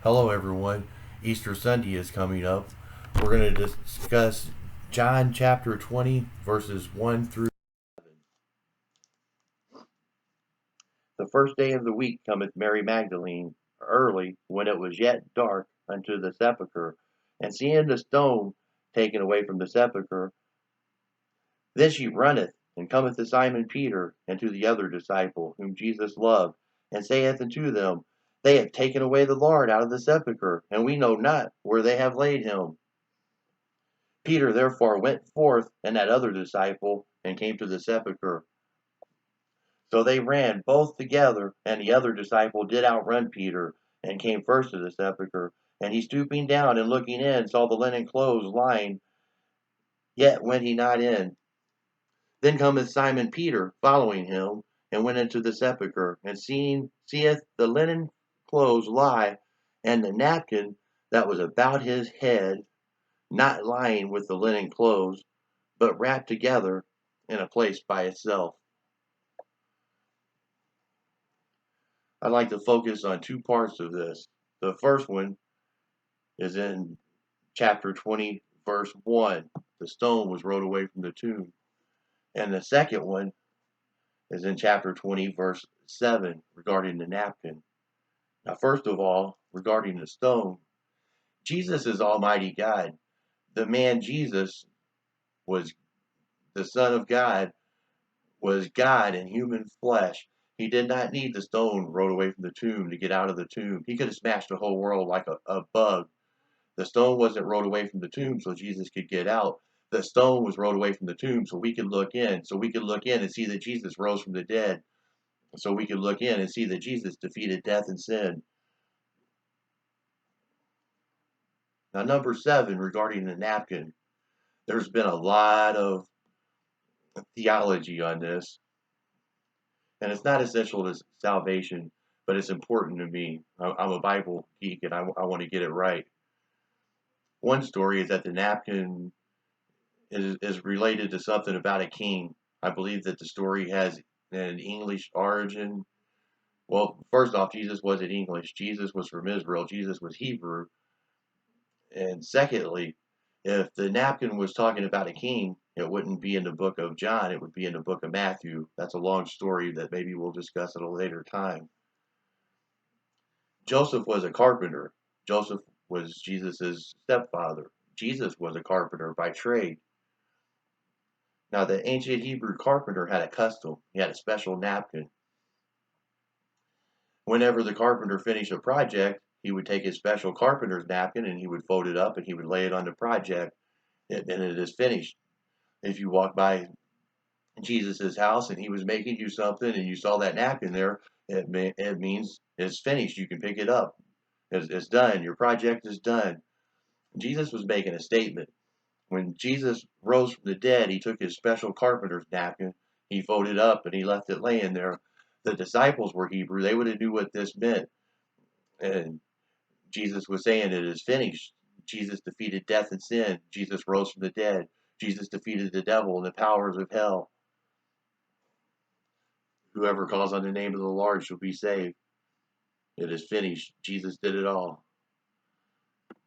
Hello, everyone. Easter Sunday is coming up. We're going to discuss John chapter 20, verses 1 through 7. The first day of the week cometh Mary Magdalene early, when it was yet dark, unto the sepulchre, and seeing the stone taken away from the sepulchre, then she runneth, and cometh to Simon Peter, and to the other disciple, whom Jesus loved, and saith unto them, They have taken away the Lord out of the sepulchre, and we know not where they have laid him. Peter therefore went forth, and that other disciple, and came to the sepulchre. So they ran both together, and the other disciple did outrun Peter, and came first to the sepulchre. And he stooping down and looking in, saw the linen clothes lying, yet went he not in. Then cometh Simon Peter, following him, and went into the sepulchre, and seeth the linen clothes lie, and the napkin that was about his head, not lying with the linen clothes, but wrapped together in a place by itself. I'd like to focus on two parts of this. The first one is in chapter 20, verse 1. The stone was rolled away from the tomb. And the second one is in chapter 20, verse 7, regarding the napkin. Now, first of all, regarding the stone, Jesus is Almighty God. The man Jesus was the Son of God, was God in human flesh. He did not need the stone rolled away from the tomb to get out of the tomb. He could have smashed the whole world like a bug. The stone wasn't rolled away from the tomb so Jesus could get out. The stone was rolled away from the tomb so we could look in. So we could look in and see that Jesus rose from the dead. So we could look in and see that Jesus defeated death and sin. Now, number 7, regarding the napkin. There's been a lot of theology on this. And it's not essential to salvation, but it's important to me. I'm a Bible geek, and I want to get it right. One story is that the napkin is related to something about a king. I believe that the story has an English origin. Well, first off, Jesus wasn't English. Jesus was from Israel. Jesus was Hebrew. And secondly, if the napkin was talking about a king, it wouldn't be in the book of John. It would be in the book of Matthew. That's a long story that maybe we'll discuss at a later time. Joseph was a carpenter. Joseph was Jesus' stepfather. Jesus was a carpenter by trade. Now, the ancient Hebrew carpenter had a custom. He had a special napkin. Whenever the carpenter finished a project, he would take his special carpenter's napkin and he would fold it up and he would lay it on the project, and it is finished. If you walk by Jesus' house and he was making you something and you saw that napkin there, it means it's finished. You can pick it up. It's done. Your project is done. Jesus was making a statement. When Jesus rose from the dead, he took his special carpenter's napkin, he folded up, and he left it laying there. The disciples were Hebrew. They would have knew what this meant. And Jesus was saying it is finished. Jesus defeated death and sin. Jesus rose from the dead. Jesus defeated the devil and the powers of hell. Whoever calls on the name of the Lord shall be saved. It is finished. Jesus did it all.